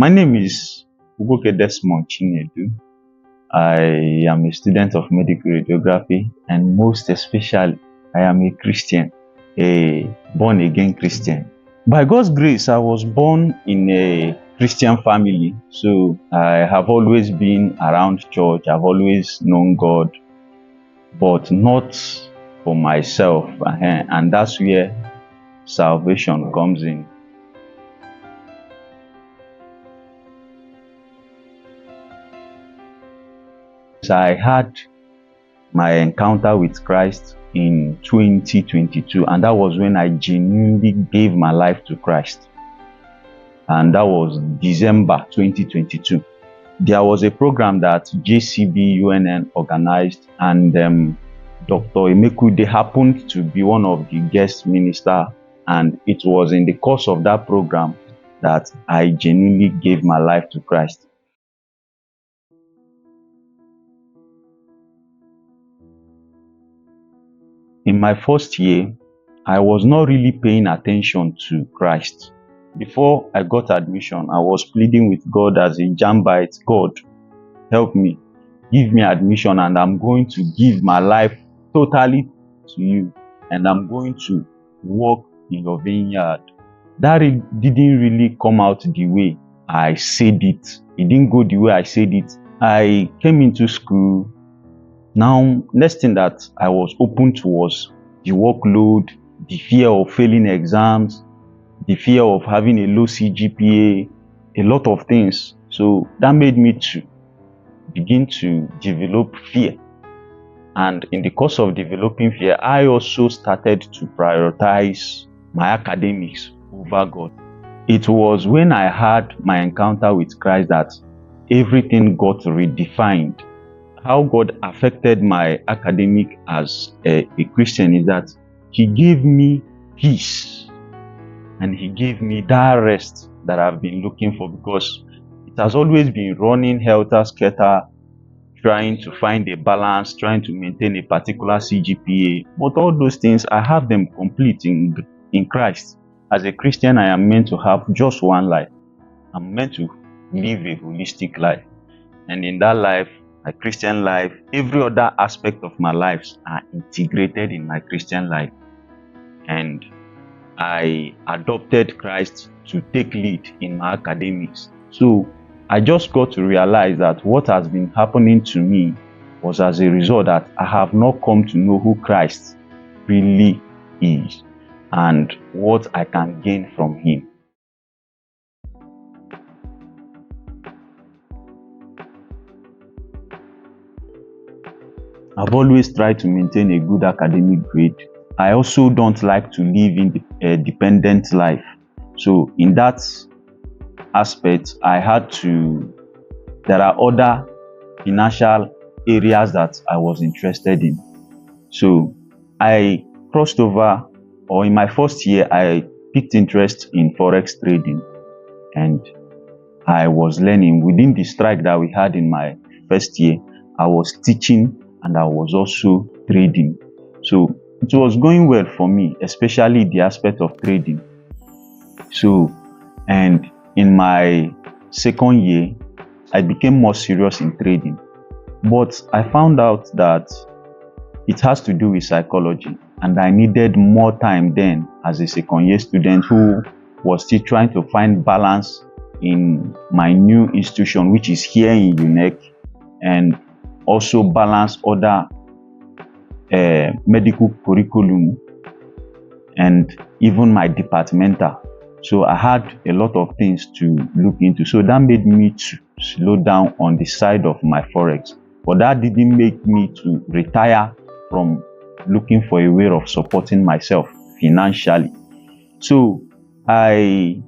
My name is Ugoke Desmond Chinedu. I am a student of medical radiography, and most especially, I am a Christian, a born-again Christian. By God's grace, I was born in a Christian family, so I have always been around church. I've always known God, but not for myself, and that's where salvation comes in. So I had my encounter with Christ in 2022, and that was when I genuinely gave my life to Christ, and that was December 2022. There was a program that JCB UNN organized, and Dr. Emekude happened to be one of the guest minister, and it was in the course of that program that I genuinely gave my life to Christ. In my first year, I was not really paying attention to Christ. Before I got admission, I was pleading with God as a Jambite, God, help me, give me admission, and I'm going to give my life totally to you, and I'm going to work in your vineyard. That didn't really come out the way I said it. It didn't go the way I said it. I came into school. Now, next thing that I was open to was the workload, the fear of failing exams, the fear of having a low CGPA, a lot of things. So that made me to begin to develop fear. And in the course of developing fear, I also started to prioritize my academics over God. It was when I had my encounter with Christ that everything got redefined. How God affected my academic as a Christian is that He gave me peace, and He gave me that rest that I've been looking for, because it has always been running helter-skelter, trying to find a balance, trying to maintain a particular CGPA. But all those things, I have them complete in Christ. As a Christian, I am meant to have just one life. I'm meant to live a holistic life. And in that life, my Christian life, every other aspect of my life are integrated in my Christian life. And I adopted Christ to take lead in my academics. So I just got to realize that what has been happening to me was as a result that I have not come to know who Christ really is and what I can gain from Him. I've always tried to maintain a good academic grade. I also don't like to live in a dependent life. So in that aspect, there are other financial areas that I was interested in. So I crossed over, or in my first year, I picked interest in Forex trading, and I was learning. Within the strike that we had in my first year, I was teaching and I was also trading. So it was going well for me, especially the aspect of trading. So, and in my second year, I became more serious in trading. But I found out that it has to do with psychology, and I needed more time then as a second year student who was still trying to find balance in my new institution, which is here in UNEC, and also balance other medical curriculum and even my departmental. So I had a lot of things to look into. So that made me to slow down on the side of my Forex. But that didn't make me to retire from looking for a way of supporting myself financially. So I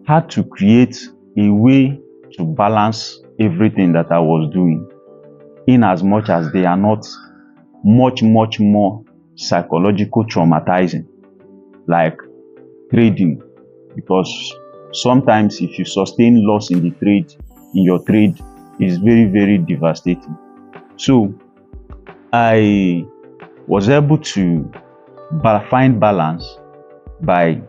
had to create a way to balance everything that I was doing, in as much as they are not much more psychological traumatizing like trading, because sometimes if you sustain loss in your trade, it's very devastating. So I was able to find balance by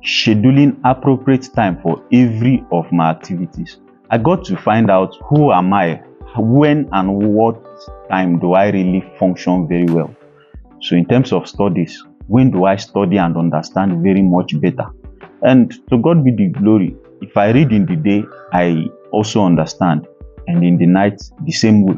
scheduling appropriate time for every of my activities. I got to find out who am I, when and what time do I really function very well. So in terms of studies, when do I study and understand very much better? And to God be the glory. If I read in the day, I also understand, and in the night, the same way.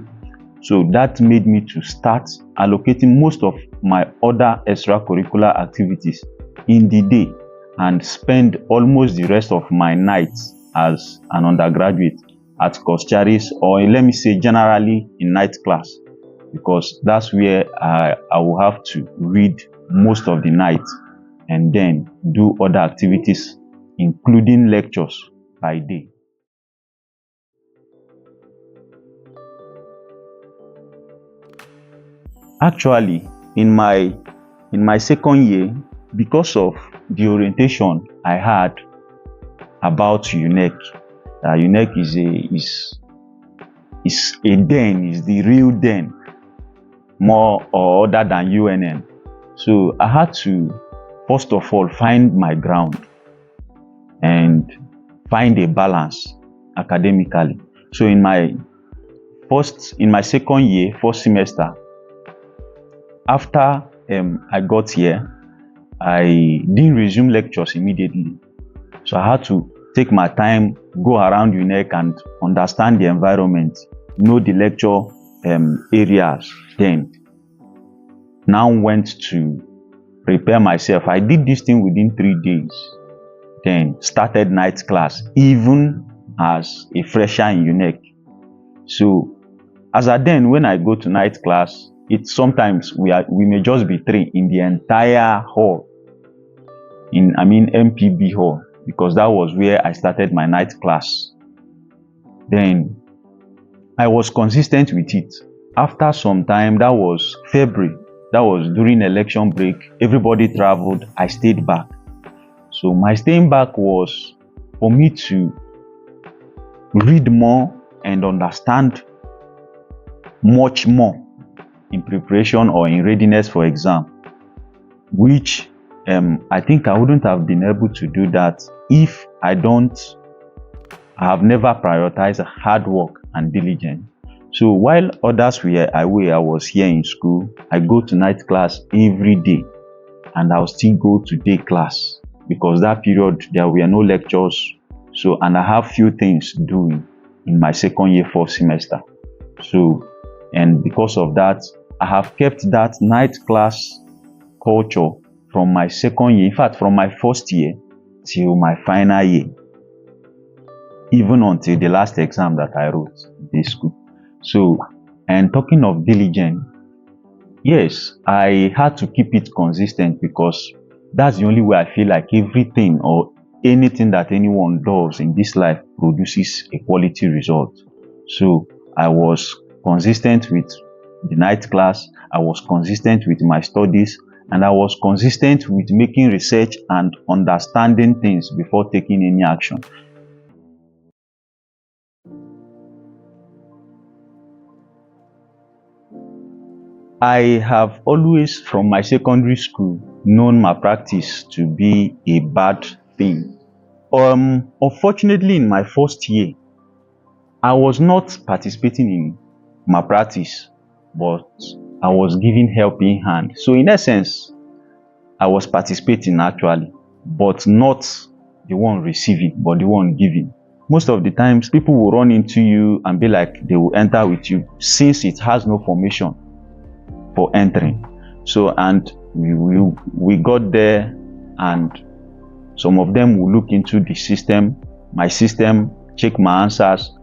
So that made me to start allocating most of my other extracurricular activities in the day and spend almost the rest of my nights as an undergraduate at Charis, or let me say generally in night class, because that's where I will have to read most of the night and then do other activities, including lectures by day. Actually, in my second year, because of the orientation I had about UNEC, UNEC is a den, is the real den, more or other than UNN. So I had to first of all find my ground and find a balance academically. So in my second year, first semester, after I got here, I didn't resume lectures immediately. So I had to take my time, go around UNEC and understand the environment, know the lecture areas. Then now went to prepare myself. I did this thing within 3 days. Then started night class, even as a fresher in UNEC. So as at then, when I go to night class, it's sometimes we may just be 3 in the entire hall, MPB hall, because that was where I started my night class. Then I was consistent with it. After some time, that was February, that was during election break, everybody traveled, I stayed back. So my staying back was for me to read more and understand much more in preparation or in readiness for exam, which I think I wouldn't have been able to do that if I have never prioritized hard work and diligence. So while others were away, I was here in school. I go to night class every day, and I'll still go to day class because that period there were no lectures. So, and I have few things doing in my second year, fourth semester. So, and because of that, I have kept that night class culture from my second year, in fact, from my first year till my final year, even until the last exam that I wrote in this school. So, and talking of diligence, yes, I had to keep it consistent because that's the only way I feel like everything or anything that anyone does in this life produces a quality result. So I was consistent with the night class, I was consistent with my studies, and I was consistent with making research and understanding things before taking any action. I have always, from my secondary school, known malpractice to be a bad thing. Unfortunately, in my first year, I was not participating in malpractice, but I was giving helping hand. So in essence, I was participating actually, but not the one receiving, but the one giving. Most of the times, people will run into you and be like, they will enter with you since it has no formation for entering. So, and we got there, and some of them will look into the system, my system, check my answers.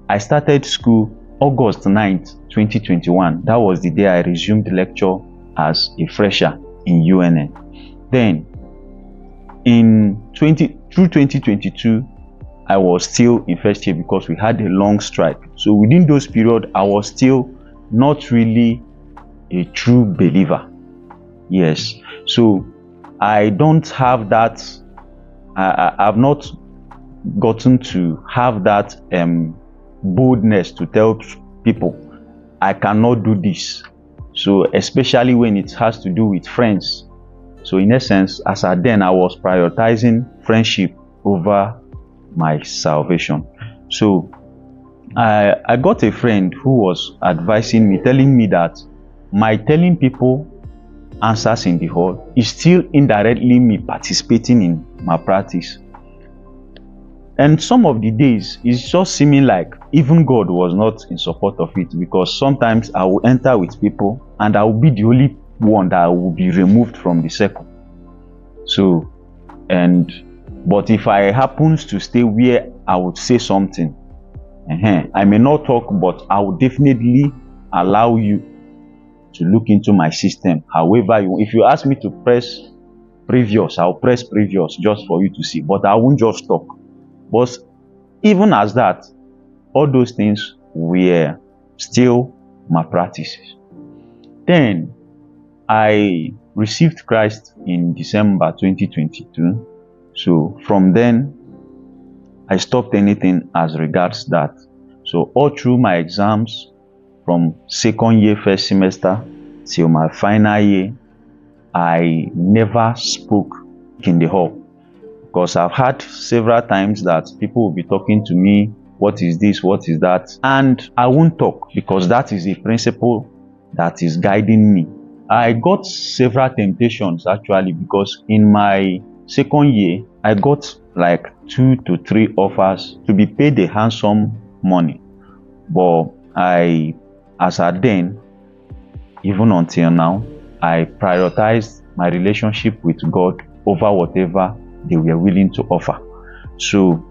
I started school August 9th, 2021. That was the day I resumed lecture as a fresher in UNN. Then through 2022, I was still in first year because we had a long strike. So within those periods, I was still not really a true believer. Yes. So I don't have that, I've not gotten to have that boldness to tell people I cannot do this. So especially when it has to do with friends So in essence, as at then, I was prioritizing friendship over my salvation. So I got a friend who was advising me, telling me that my telling people answers in the hall is still indirectly me participating in malpractice. And some of the days, it's just seeming like even God was not in support of it, because sometimes I will enter with people and I will be the only one that will be removed from the circle. So, but if I happens to stay where I would say something, I may not talk, but I will definitely allow you to look into my system. However, if you ask me to press previous, I'll press previous just for you to see, but I won't just talk. But even as that, all those things were still my practices. Then I received Christ in December 2022. So from then, I stopped anything as regards that. So all through my exams, from second year, first semester, till my final year, I never spoke in the hall. Because I've had several times that people will be talking to me, what is this, what is that? And I won't talk, because that is a principle that is guiding me. I got several temptations actually, because in my second year, I got like 2 to 3 offers to be paid a handsome money. But as at then, even until now, I prioritized my relationship with God over whatever they were willing to offer. So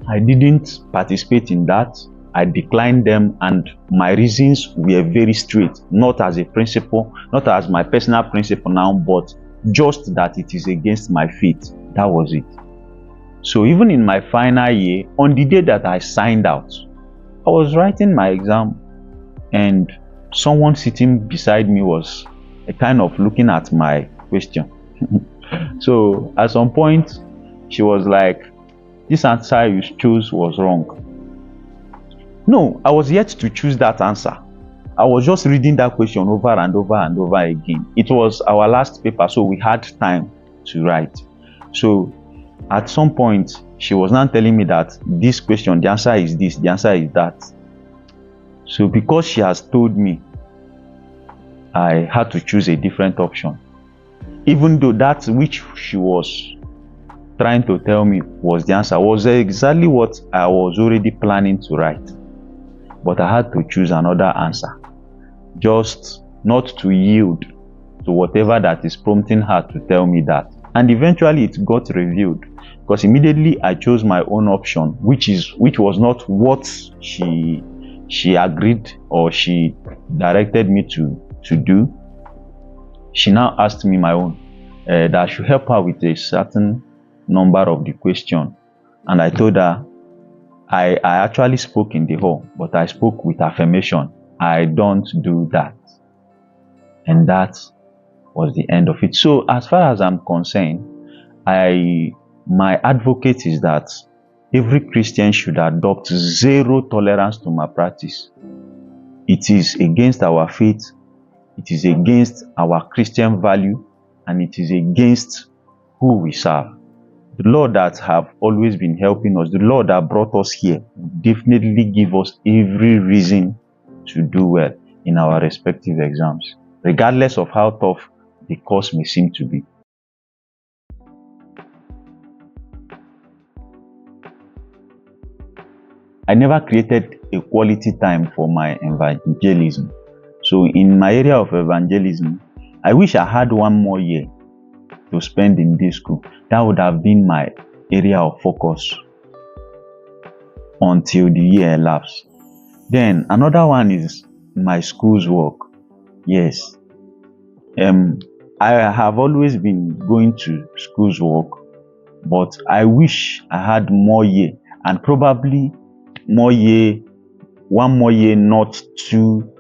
I didn't participate in that. I declined them, and my reasons were very straight, not as a principle, not as my personal principle now, but just that it is against my faith. That was it. So even in my final year, on the day that I signed out, I was writing my exam, and someone sitting beside me was kind of looking at my question. So at some point, she was like, this answer you chose was wrong. No, I was yet to choose that answer. I was just reading that question over and over and over again. It was our last paper, so we had time to write. So at some point, she was now telling me that this question, the answer is this, the answer is that. So because she has told me, I had to choose a different option. Even though that which she was trying to tell me was the answer, was exactly what I was already planning to write. But I had to choose another answer, just not to yield to whatever that is prompting her to tell me that. And eventually it got revealed, because immediately I chose my own option, which was not what she agreed or she directed me to do. She now asked me my own, that I should help her with a certain number of the question. And I told her, I actually spoke in the hall, but I spoke with affirmation. I don't do that. And that was the end of it. So as far as I'm concerned, my advocate is that every Christian should adopt zero tolerance to malpractice. It is against our faith, it is against our Christian value, and it is against who we serve. The Lord that have always been helping us, the Lord that brought us here, will definitely give us every reason to do well in our respective exams, regardless of how tough the course may seem to be. I never created a quality time for my evangelism. So in my area of evangelism, I wish I had one more year to spend in this school. That would have been my area of focus until the year elapsed. Then another one is my school's work. Yes, I have always been going to school's work, but I wish I had more year, and probably one more year not too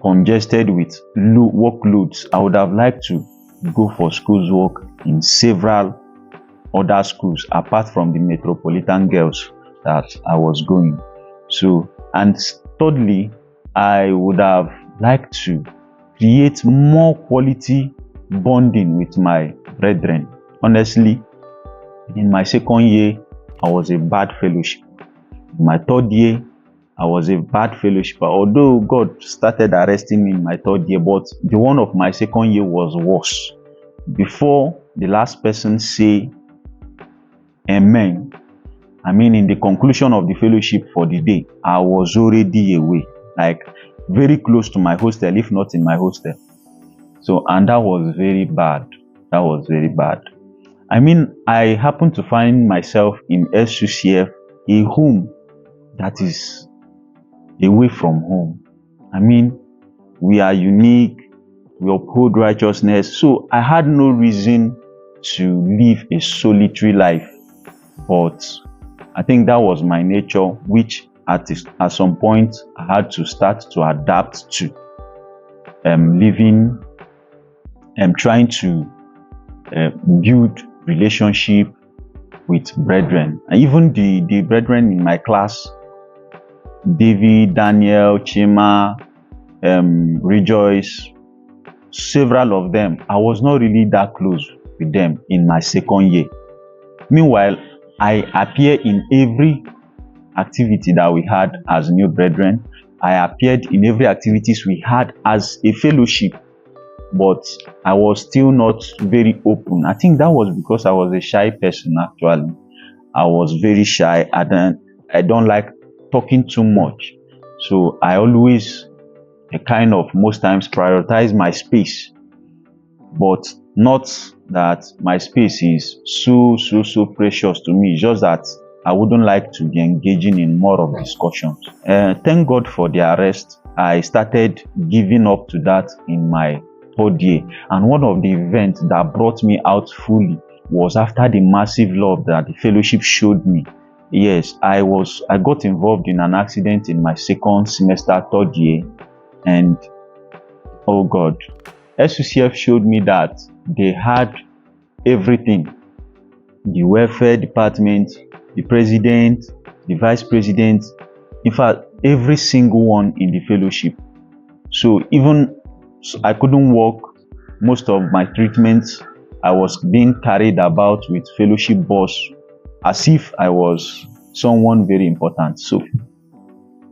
congested with workloads. I would have liked to go for school's work in several other schools apart from the Metropolitan Girls that I was going. So, and thirdly, I would have liked to create more quality bonding with my brethren. Honestly, in my second year, I was a bad fellowship. In my third year, I was a bad fellowship. Although God started arresting me in my third year, but the one of my second year was worse. Before the last person say amen, in the conclusion of the fellowship for the day, I was already away, like very close to my hostel, if not in my hostel. So, and that was very bad. That was very bad. I happened to find myself in SUCF, a home that is away from home. We are unique, we uphold righteousness. So I had no reason to live a solitary life. But I think that was my nature, which at some point I had to start to adapt to. Living and trying to build relationship with brethren. And even the brethren in my class, David, Daniel, Chima, Rejoice, several of them, I was not really that close with them in my second year. Meanwhile, I appear in every activity that we had as new brethren. I appeared in every activities we had as a fellowship, but I was still not very open. I think that was because I was a shy person. Actually, I was very shy. I don't like talking too much, so I always most times prioritize my space, but not that my space is so precious to me. It's just that I wouldn't like to be engaging in more of discussions. Thank God for the arrest. I started giving up to that in my third year, and one of the events that brought me out fully was after the massive love that the fellowship showed me. Yes, I got involved in an accident in my second semester, third year, and oh God, SUCF showed me that they had everything: the welfare department, the president, the vice president, in fact, every single one in the fellowship. So I couldn't walk. Most of my treatments, I was being carried about with fellowship boss as if I was someone very important. So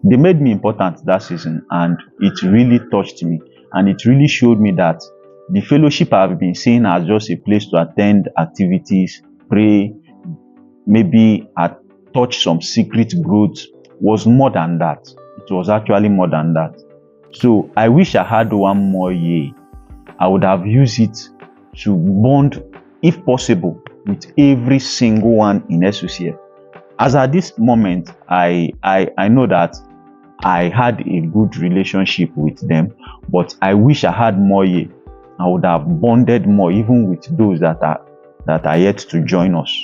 they made me important that season, and it really touched me, and it really showed me that the fellowship I've been seeing as just a place to attend activities, pray, maybe touch some secret growth, was more than that. It was actually more than that. So I wish I had one more year. I would have used it to bond, if possible, with every single one in SUCF. As at this moment, I know that I had a good relationship with them, but I wish I had more year. I would have bonded more, even with those that are yet to join us.